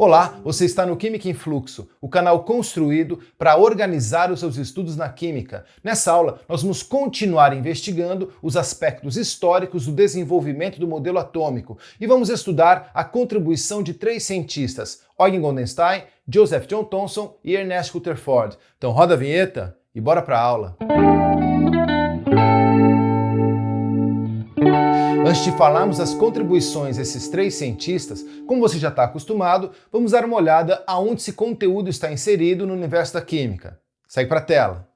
Olá, você está no Química em Fluxo, o canal construído para organizar os seus estudos na química. Nessa aula, nós vamos continuar investigando os aspectos históricos do desenvolvimento do modelo atômico e vamos estudar a contribuição de três cientistas, Eugen Goldenstein, Joseph John Thomson e Ernest Rutherford. Então roda a vinheta e bora para a aula. Antes de falarmos das contribuições desses três cientistas, como você já está acostumado, vamos dar uma olhada aonde esse conteúdo está inserido no universo da química. Segue para a tela.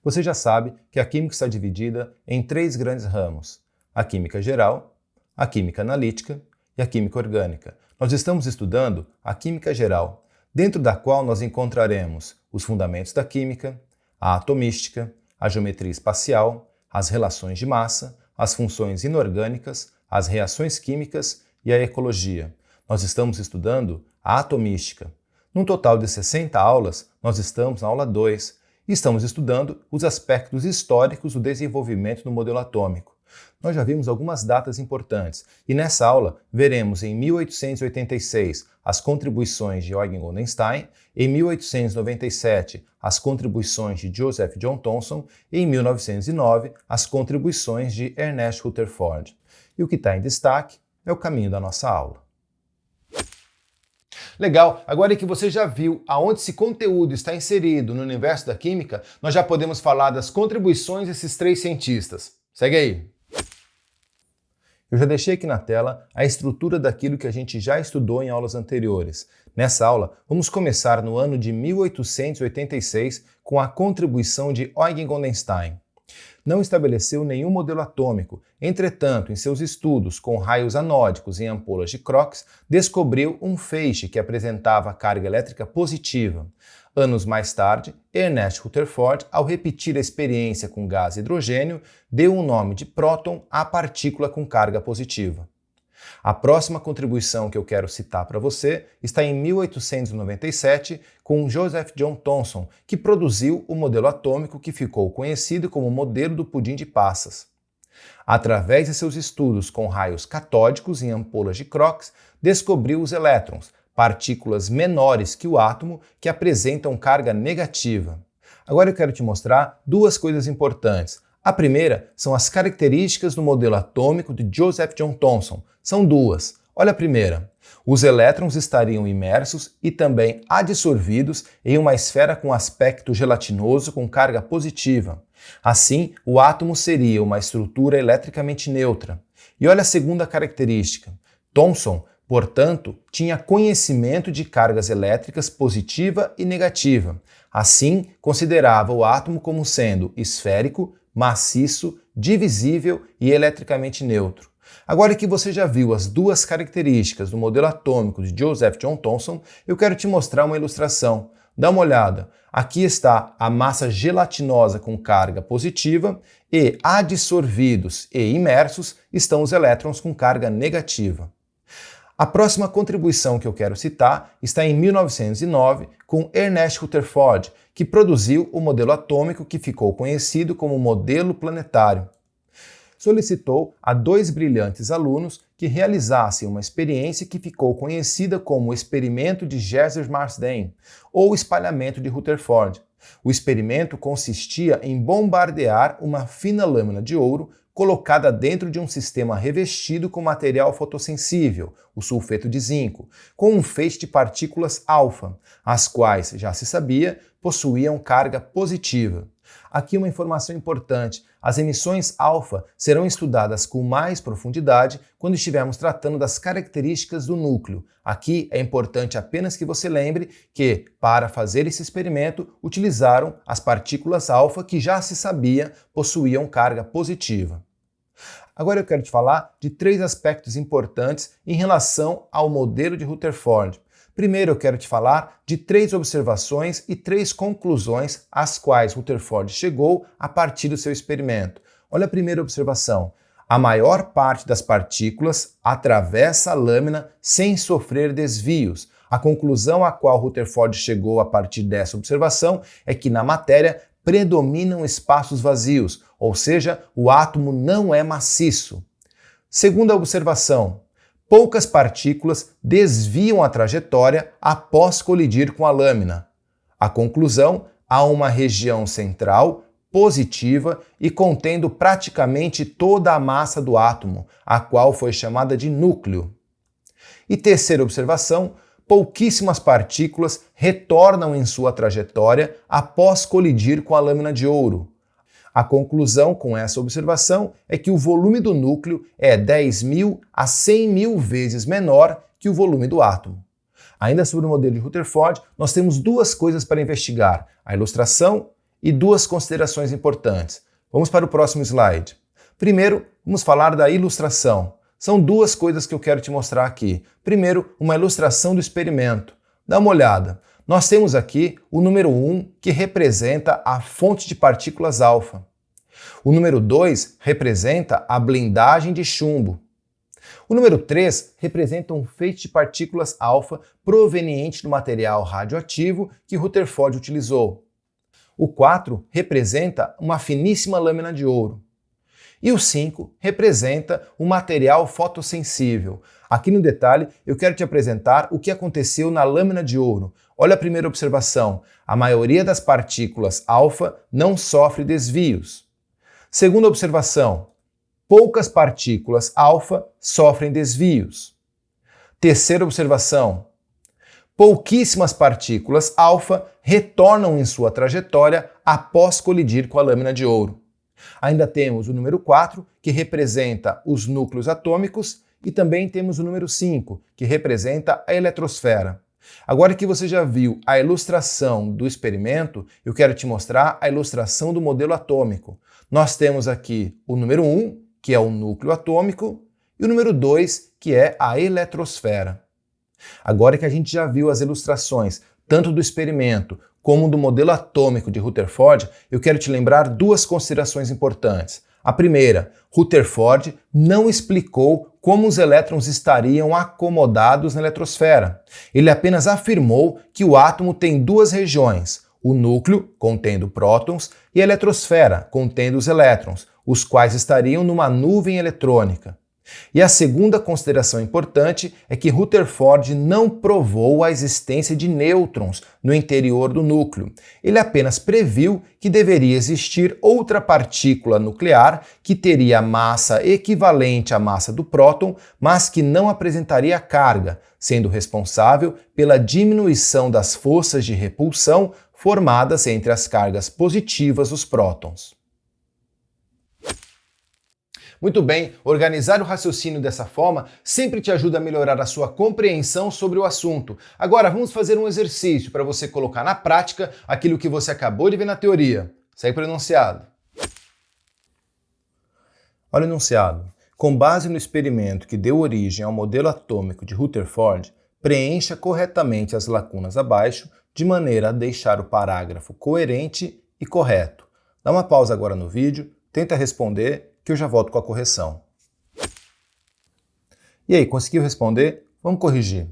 Você já sabe que a química está dividida em três grandes ramos: a química geral, a química analítica e a química orgânica. Nós estamos estudando a química geral, dentro da qual nós encontraremos os fundamentos da química, a atomística, a geometria espacial, as relações de massa, as funções inorgânicas, as reações químicas e a ecologia. Nós estamos estudando a atomística. Num total de 60 aulas, nós estamos na aula 2 e estamos estudando os aspectos históricos do desenvolvimento do modelo atômico. Nós já vimos algumas datas importantes e nessa aula veremos em 1886 as contribuições de Eugen Goldenstein, em 1897 as contribuições de Joseph John Thomson e em 1909 as contribuições de Ernest Rutherford. E o que está em destaque é o caminho da nossa aula. Legal, agora que você já viu aonde esse conteúdo está inserido no universo da química, nós já podemos falar das contribuições desses três cientistas. Segue aí! Eu já deixei aqui na tela a estrutura daquilo que a gente já estudou em aulas anteriores. Nessa aula, vamos começar no ano de 1886 com a contribuição de Eugen Goldenstein. Não estabeleceu nenhum modelo atômico, entretanto, em seus estudos com raios anódicos em ampolas de Crookes, descobriu um feixe que apresentava carga elétrica positiva. Anos mais tarde, Ernest Rutherford, ao repetir a experiência com gás hidrogênio, deu o nome de próton à partícula com carga positiva. A próxima contribuição que eu quero citar para você está em 1897 com Joseph John Thomson, que produziu o modelo atômico que ficou conhecido como modelo do pudim de passas. Através de seus estudos com raios catódicos em ampolas de Crookes, descobriu os elétrons, partículas menores que o átomo que apresentam carga negativa. Agora eu quero te mostrar duas coisas importantes. A primeira são as características do modelo atômico de Joseph John Thomson. São duas. Olha a primeira. Os elétrons estariam imersos e também adsorvidos em uma esfera com aspecto gelatinoso com carga positiva. Assim, o átomo seria uma estrutura eletricamente neutra. E olha a segunda característica. Thomson, portanto, tinha conhecimento de cargas elétricas positiva e negativa. Assim, considerava o átomo como sendo esférico, maciço, divisível e eletricamente neutro. Agora que você já viu as duas características do modelo atômico de Joseph John Thomson, eu quero te mostrar uma ilustração. Dá uma olhada. Aqui está a massa gelatinosa com carga positiva e adsorvidos e imersos estão os elétrons com carga negativa. A próxima contribuição que eu quero citar está em 1909 com Ernest Rutherford, que produziu o modelo atômico que ficou conhecido como modelo planetário. Solicitou a dois brilhantes alunos que realizassem uma experiência que ficou conhecida como o experimento de Jeser-Marsden, ou espalhamento de Rutherford. O experimento consistia em bombardear uma fina lâmina de ouro colocada dentro de um sistema revestido com material fotossensível, o sulfeto de zinco, com um feixe de partículas alfa, as quais, já se sabia, possuíam carga positiva. Aqui uma informação importante: as emissões alfa serão estudadas com mais profundidade quando estivermos tratando das características do núcleo. Aqui é importante apenas que você lembre que, para fazer esse experimento, utilizaram as partículas alfa que já se sabia possuíam carga positiva. Agora eu quero te falar de três aspectos importantes em relação ao modelo de Rutherford. Primeiro eu quero te falar de três observações e três conclusões às quais Rutherford chegou a partir do seu experimento. Olha a primeira observação. A maior parte das partículas atravessa a lâmina sem sofrer desvios. A conclusão a qual Rutherford chegou a partir dessa observação é que na matéria predominam espaços vazios, ou seja, o átomo não é maciço. Segunda observação. poucas partículas desviam a trajetória após colidir com a lâmina. A conclusão: há uma região central positiva e contendo praticamente toda a massa do átomo, a qual foi chamada de núcleo. E terceira observação: pouquíssimas partículas retornam em sua trajetória após colidir com a lâmina de ouro. A conclusão com essa observação é que o volume do núcleo é 10.000 a 100.000 vezes menor que o volume do átomo. Ainda sobre o modelo de Rutherford, nós temos duas coisas para investigar: a ilustração e duas considerações importantes. Vamos para o próximo slide. Primeiro, vamos falar da ilustração. São duas coisas que eu quero te mostrar aqui. Primeiro, uma ilustração do experimento. Dá uma olhada. Nós temos aqui o número 1, que representa a fonte de partículas alfa. O número 2 representa a blindagem de chumbo. O número 3 representa um feixe de partículas alfa proveniente do material radioativo que Rutherford utilizou. O 4 representa uma finíssima lâmina de ouro. E o 5 representa um material fotossensível. Aqui no detalhe, eu quero te apresentar o que aconteceu na lâmina de ouro. Olha a primeira observação: a maioria das partículas alfa não sofre desvios. Segunda observação: poucas partículas alfa sofrem desvios. Terceira observação: pouquíssimas partículas alfa retornam em sua trajetória após colidir com a lâmina de ouro. Ainda temos o número 4, que representa os núcleos atômicos, e também temos o número 5, que representa a eletrosfera. Agora que você já viu a ilustração do experimento, eu quero te mostrar a ilustração do modelo atômico. Nós temos aqui o número 1, que é o núcleo atômico, e o número 2, que é a eletrosfera. Agora que a gente já viu as ilustrações, tanto do experimento como do modelo atômico de Rutherford, eu quero te lembrar duas considerações importantes. A primeira: Rutherford não explicou como os elétrons estariam acomodados na eletrosfera. Ele apenas afirmou que o átomo tem duas regiões: o núcleo, contendo prótons, e a eletrosfera, contendo os elétrons, os quais estariam numa nuvem eletrônica. E a segunda consideração importante é que Rutherford não provou a existência de nêutrons no interior do núcleo. Ele apenas previu que deveria existir outra partícula nuclear que teria massa equivalente à massa do próton, mas que não apresentaria carga, sendo responsável pela diminuição das forças de repulsão formadas entre as cargas positivas dos prótons. Muito bem, organizar o raciocínio dessa forma sempre te ajuda a melhorar a sua compreensão sobre o assunto. Agora vamos fazer um exercício para você colocar na prática aquilo que você acabou de ver na teoria. Segue para o enunciado. Olha o enunciado. Com base no experimento que deu origem ao modelo atômico de Rutherford, preencha corretamente as lacunas abaixo, de maneira a deixar o parágrafo coerente e correto. Dá uma pausa agora no vídeo, tenta responder, que eu já volto com a correção. E aí, conseguiu responder? Vamos corrigir.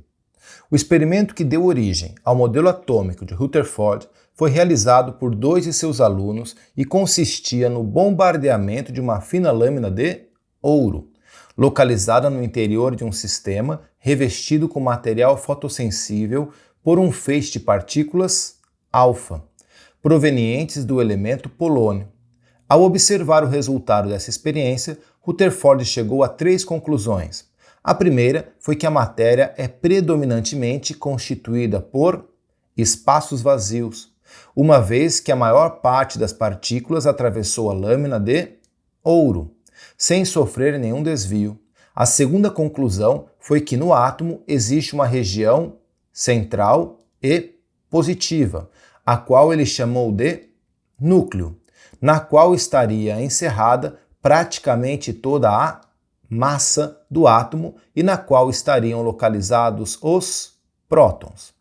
O experimento que deu origem ao modelo atômico de Rutherford foi realizado por 2 de seus alunos e consistia no bombardeamento de uma fina lâmina de ouro, localizada no interior de um sistema revestido com material fotossensível por um feixe de partículas alfa, provenientes do elemento polônio. Ao observar o resultado dessa experiência, Rutherford chegou a 3 conclusões. A primeira foi que a matéria é predominantemente constituída por espaços vazios, uma vez que a maior parte das partículas atravessou a lâmina de ouro, sem sofrer nenhum desvio. A segunda conclusão foi que no átomo existe uma região central e positiva, a qual ele chamou de núcleo, na qual estaria encerrada praticamente toda a massa do átomo e na qual estariam localizados os prótons.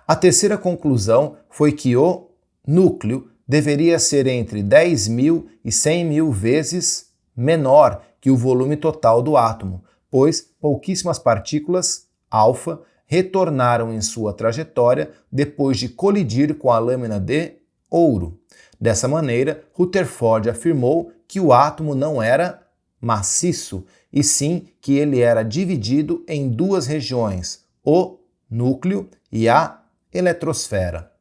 A terceira conclusão foi que o núcleo deveria ser entre 10.000 e 100.000 vezes menor que o volume total do átomo, pois pouquíssimas partículas alfa retornaram em sua trajetória depois de colidir com a lâmina de ouro. Dessa maneira, Rutherford afirmou que o átomo não era maciço, e sim que ele era dividido em duas regiões, o núcleo e a eletrosfera.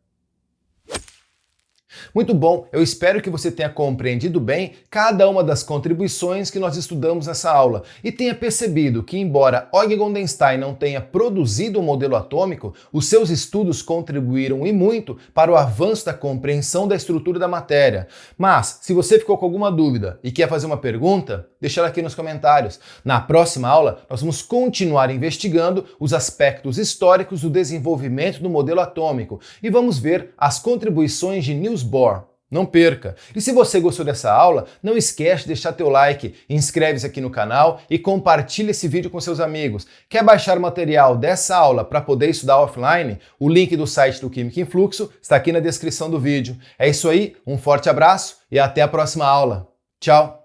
Muito bom, eu espero que você tenha compreendido bem cada uma das contribuições que nós estudamos nessa aula e tenha percebido que, embora Eugen Goldenstein não tenha produzido o modelo atômico, os seus estudos contribuíram e muito para o avanço da compreensão da estrutura da matéria. Mas, se você ficou com alguma dúvida e quer fazer uma pergunta, deixa ela aqui nos comentários. Na próxima aula, nós vamos continuar investigando os aspectos históricos do desenvolvimento do modelo atômico e vamos ver as contribuições de Niels Bohr. Não perca! E se você gostou dessa aula, não esquece de deixar teu like, inscreve-se aqui no canal e compartilha esse vídeo com seus amigos. Quer baixar o material dessa aula para poder estudar offline? O link do site do Química em Fluxo está aqui na descrição do vídeo. É isso aí, um forte abraço e até a próxima aula. Tchau!